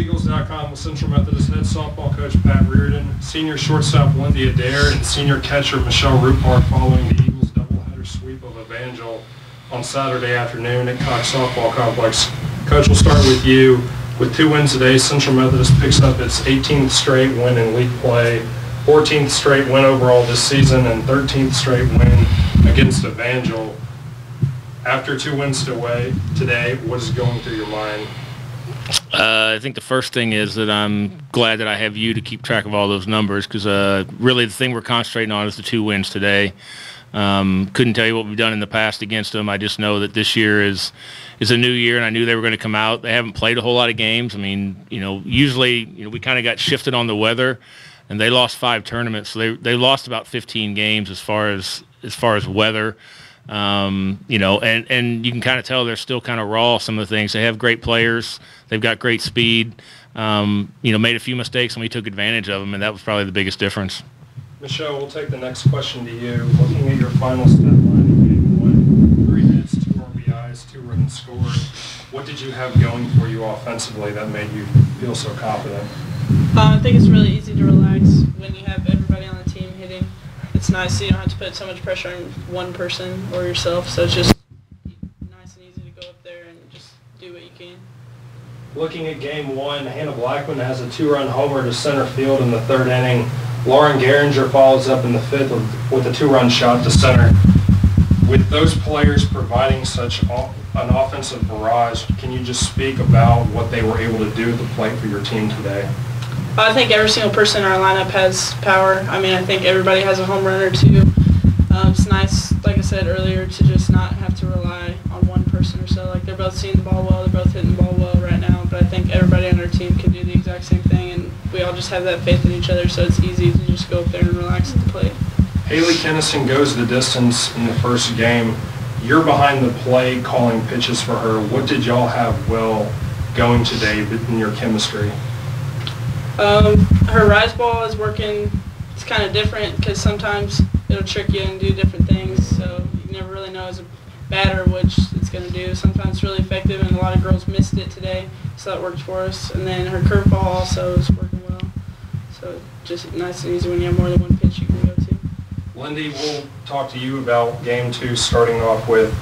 SeaEagles.com with Central Methodist head softball coach Pat Reardon, senior shortstop Lindie Adair, and senior catcher Michele Rupard following the Eagles doubleheader sweep of Evangel on Saturday afternoon at Cox Softball Complex. Coach, we'll start with you. With 2 wins today, Central Methodist picks up its 18th straight win in league play, 14th straight win overall this season, and 13th straight win against Evangel. After 2 wins today, what is going through your mind? I think the first thing is that I'm glad that I have you to keep track of all those numbers, because really the thing we're concentrating on is the 2 wins today. Couldn't tell you what we've done in the past against them. I just know that this year is a new year, and I knew they were going to come out. They haven't played a whole lot of games. I mean, usually we kind of got shifted on the weather, and they lost 5 tournaments, so they lost about 15 games as far as weather. And you can kind of tell they're still kind of raw, some of the things. They have great players. They've got great speed. Made a few mistakes, and we took advantage of them, and that was probably the biggest difference. Michele, we'll take the next question to you. Looking at your final stat line in Game 1, 3 hits, 2 RBIs, 2 runs scored. What did you have going for you offensively that made you feel so confident? I think it's really easy to relax when you have everybody on the team hitting. It's nice so you don't have to put so much pressure on one person or yourself, so it's just nice and easy to go up there and just do what you can. Looking at Game 1, Hannah Blackman has a 2-run homer to center field in the 3rd inning. Lauren Geringer follows up in the 5th with a 2-run shot to center. With those players providing such an offensive barrage, can you just speak about what they were able to do at the plate for your team today? I think every single person in our lineup has power. I mean, I think everybody has a home run or 2. It's nice, like I said earlier, to just not have to rely on one person or so. Like, they're both seeing the ball well, they're both hitting the ball well right now, but I think everybody on our team can do the exact same thing, and we all just have that faith in each other, so it's easy to just go up there and relax at the plate. Haley Kennison goes the distance in the first game. You're behind the plate calling pitches for her. What did y'all have well going today in your chemistry? Her rise ball is working. It's kind of different because sometimes it'll trick you and do different things, so you never really know as a batter which it's going to do. Sometimes it's really effective, and a lot of girls missed it today, so that worked for us. And then her curveball also is working well, so just nice and easy when you have more than one pitch you can go to. Lindie, we'll talk to you about Game 2, starting off with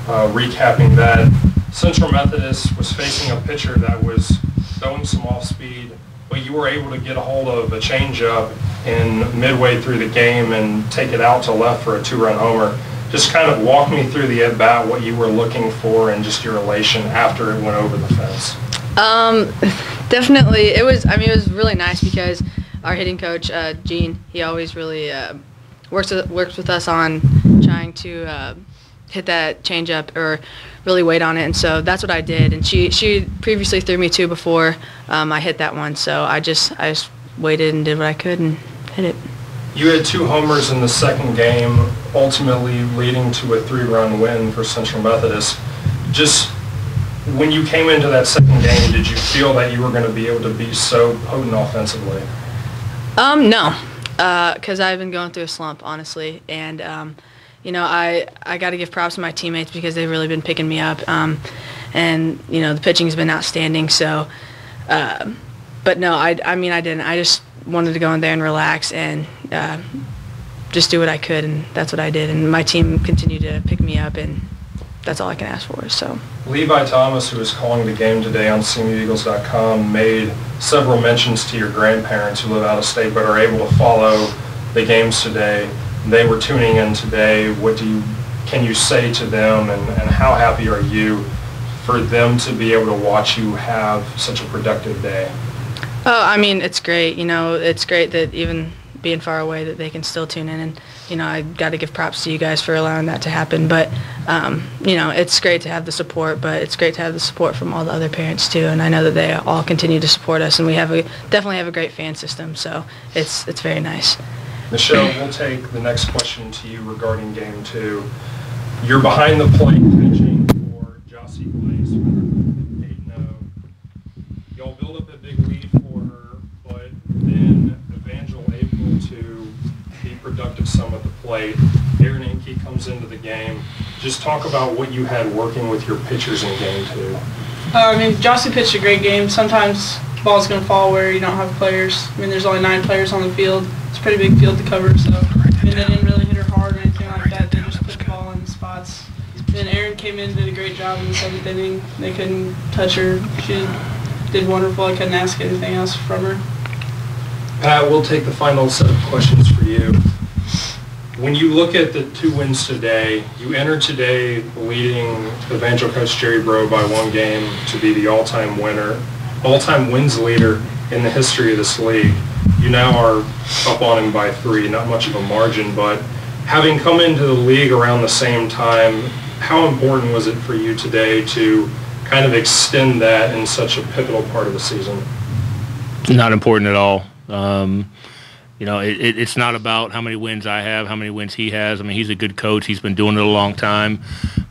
recapping that. Central Methodist was facing a pitcher that was throwing some off-speed, but you were able to get a hold of a changeup in midway through the game and take it out to left for a 2-run homer. Just kind of walk me through the at-bat, what you were looking for, and just your elation after it went over the fence. Definitely. It was really nice because our hitting coach, Gene, he always really works with us on trying to hit that changeup or really wait on it, and so that's what I did. And she previously threw me 2 before I hit that one, so I just waited and did what I could and hit it. You had 2 homers in the second game, ultimately leading to a 3-run win for Central Methodist. Just when you came into that second game, did you feel that you were going to be able to be so potent offensively? No, because I've been going through a slump, honestly, and I got to give props to my teammates because they've really been picking me up, and the pitching has been outstanding. So, but no, I didn't. I just wanted to go in there and relax and just do what I could, and that's what I did. And my team continued to pick me up, and that's all I can ask for. So, Levi Thomas, who was calling the game today on SeaEagles.com, made several mentions to your grandparents who live out of state but are able to follow the games today. They were tuning in today. Can you say to them, and how happy are you for them to be able to watch you have such a productive day? Oh, it's great. It's great that even being far away that they can still tune in, and I got to give props to you guys for allowing that to happen. But it's great to have the support, but it's great to have the support from all the other parents too. And I know that they all continue to support us, and we definitely have a great fan system. So it's very nice. Michele, we'll take the next question to you regarding Game 2. You're behind the plate pitching for Jossie Glaze for 8-0. Y'all build up a big lead for her, but then Evangel able to be productive some at the plate. Aaron Inke comes into the game. Just talk about what you had working with your pitchers in Game 2. Jossie pitched a great game. Sometimes ball's going to fall where you don't have players. I mean, there's only 9 players on the field. It's a pretty big field to cover, so I mean, they didn't really hit her hard or anything like that. They just put the ball in the spots. Then Erin came in and did a great job in the 7th inning. They couldn't touch her. She did wonderful. I couldn't ask anything else from her. Pat, we'll take the final set of questions for you. When you look at the 2 wins today, you entered today leading Evangel coach Jerry Bro by 1 game to be the all-time wins leader in the history of this league. You now are up on him by 3, not much of a margin, but having come into the league around the same time, how important was it for you today to kind of extend that in such a pivotal part of the season? Not important at all. You know, it's not about how many wins I have, how many wins he has. I mean, he's a good coach. He's been doing it a long time.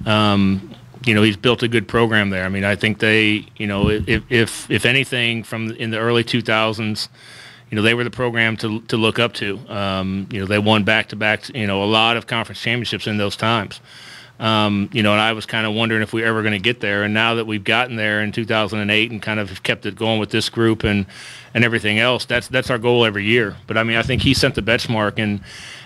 You know, he's built a good program there. I mean, I think they, you know, if anything, from in the early 2000s, you know, they were the program to look up to. You know, they won back-to-back, you know, a lot of conference championships in those times. You know, and I was kind of wondering if we were ever going to get there. And now that we've gotten there in 2008 and kind of kept it going with this group and everything else, that's our goal every year. But I mean, I think he set the benchmark,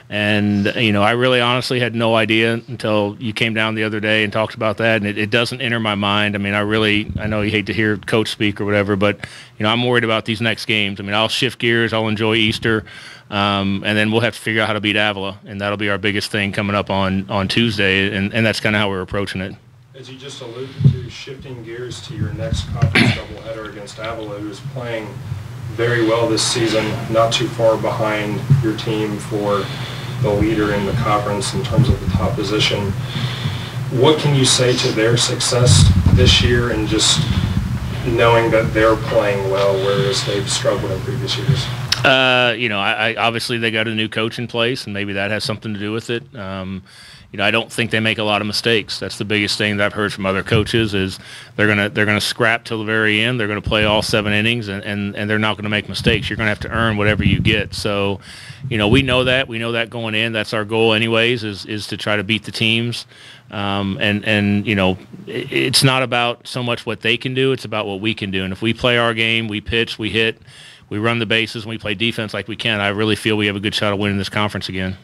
and you know, I really honestly had no idea until you came down the other day and talked about that, and it doesn't enter my mind. I mean, I know you hate to hear coach speak or whatever, but you know, I'm worried about these next games. I mean, I'll shift gears, I'll enjoy Easter, and then we'll have to figure out how to beat Avila, and that'll be our biggest thing coming up on Tuesday, and that's kind of how we're approaching it. As you just alluded to, shifting gears to your next conference doubleheader against Avila, who is playing very well this season, not too far behind your team for the leader in the conference in terms of the top position. What can you say to their success this year, and just knowing that they're playing well, whereas they've struggled in previous years? You know, I obviously they got a new coach in place, and maybe that has something to do with it. You know, I don't think they make a lot of mistakes. That's the biggest thing that I've heard from other coaches is they're gonna scrap till the very end. They're gonna play all 7 innings, and they're not gonna make mistakes. You're gonna have to earn whatever you get. So, you know, we know that going in. That's our goal anyways, is to try to beat the teams. And you know, it's not about so much what they can do. It's about what we can do. And if we play our game, we pitch, we hit, we run the bases, and we play defense like we can, I really feel we have a good shot of winning this conference again.